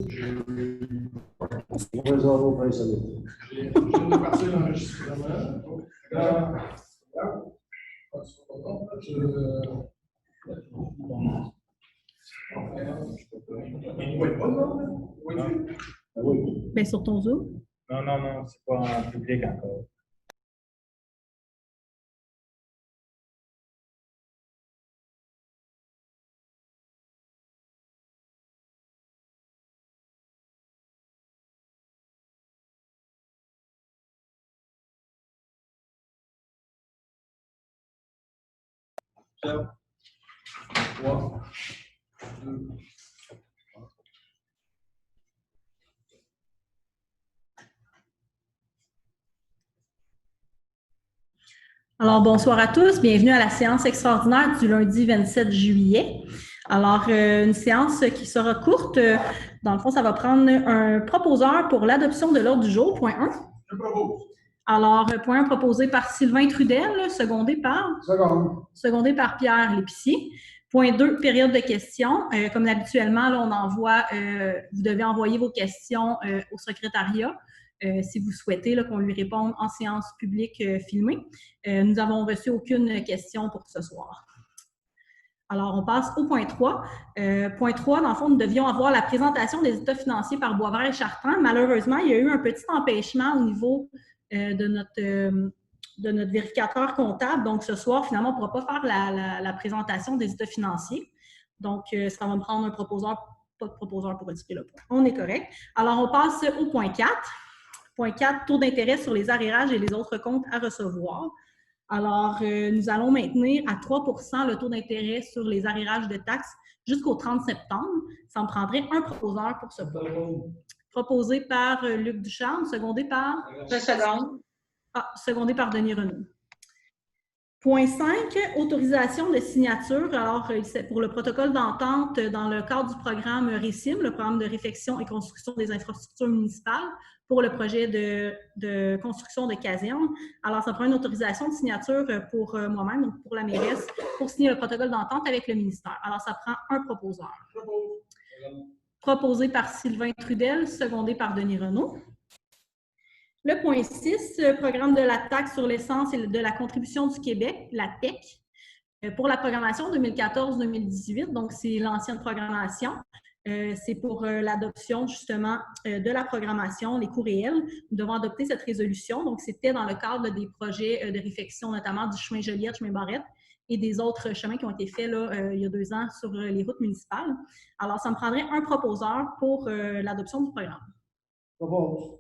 J'ai parti l'enregistrement. Bien, sur ton Zoom? Non, c'est pas en public encore. Ciao. 3, 2. Alors, bonsoir à tous. Bienvenue à la séance extraordinaire du lundi 27 juillet. Alors, une séance qui sera courte. Dans le fond, ça va prendre un proposeur pour l'adoption de l'ordre du jour, point 1. Je propose. Alors, point 1 proposé par Sylvain Trudel, secondé par Pierre Lépicier. Point 2, période de questions. Comme habituellement, là, on envoie, vous devez envoyer vos questions au secrétariat. Si vous souhaitez qu'on lui réponde en séance publique filmée. Nous n'avons reçu aucune question pour ce soir. Alors, on passe au point 3. Point 3, dans le fond, nous devions avoir la présentation des états financiers par Boisvert et Chartrand. Malheureusement, il y a eu un petit empêchement au niveau de notre vérificateur comptable. Donc, ce soir, finalement, on ne pourra pas faire la présentation des états financiers. Donc, ça va me prendre un proposeur, pas de proposeur pour indiquer le point. On est correct. Alors, on passe au point 4. Point 4, taux d'intérêt sur les arrérages et les autres comptes à recevoir. Alors, nous allons maintenir à 3 % le taux d'intérêt sur les arrérages de taxes jusqu'au 30 septembre. Ça me prendrait un proposeur pour ce point. Proposé par Luc Ducharme, secondé par... Je seconde. Secondé par Denis Renaud. Point 5, autorisation de signature. Alors, c'est pour le protocole d'entente dans le cadre du programme RICIM, le programme de réfection et construction des infrastructures municipales, pour le projet de construction de casernes. Alors, ça prend une autorisation de signature pour moi-même, donc pour la mairesse, pour signer le protocole d'entente avec le ministère. Alors, ça prend un proposeur. Proposé par Sylvain Trudel, secondé par Denis Renaud. Le point 6, programme de la taxe sur l'essence et de la contribution du Québec, la TEC, pour la programmation 2014-2018. Donc, c'est l'ancienne programmation. C'est pour l'adoption, justement, de la programmation, les coûts réels. Nous devons adopter cette résolution. Donc, c'était dans le cadre des projets de réfection, notamment du chemin Joliette, chemin Barrette et des autres chemins qui ont été faits là, il y a 2 ans sur les routes municipales. Alors, ça me prendrait un proposeur pour l'adoption du programme.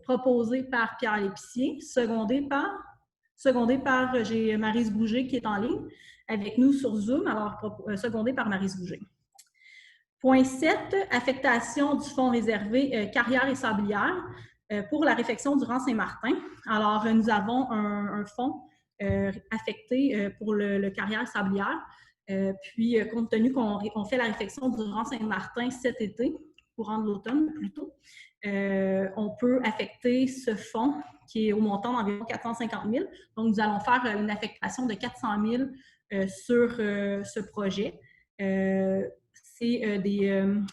Proposé par Pierre Lépicier, secondé par j'ai Maryse Gouget qui est en ligne avec nous sur Zoom, alors secondé par Maryse Gouget. Point 7, affectation du fonds réservé carrière et sablière pour la réfection du rang Saint-Martin. Alors, nous avons un fonds affecté pour le carrière sablière. Puis, compte tenu qu'on fait la réfection du rang Saint-Martin cet été, courant de l'automne plutôt, on peut affecter ce fonds qui est au montant d'environ 450 000. Donc, nous allons faire une affectation de 400 000 sur ce projet. C'est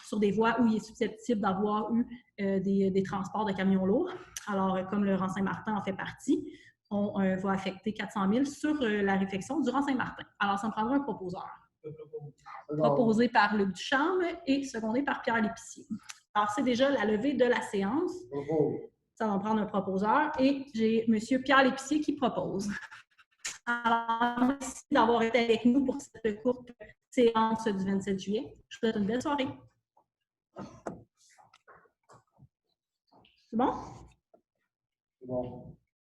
sur des voies où il est susceptible d'avoir eu des transports de camions lourds. Alors, comme le rang Saint-Martin en fait partie, on va affecter 400 000 sur la réfection du rang Saint-Martin. Alors, ça me prendra un proposeur. Proposé par Luc Ducharme et secondé par Pierre Lépicier. Alors, c'est déjà la levée de la séance. Ça va prendre un proposeur et j'ai M. Pierre Lépicier qui propose. Alors, merci d'avoir été avec nous pour cette courte séance du 27 juillet. Je vous souhaite une belle soirée. C'est bon? C'est bon.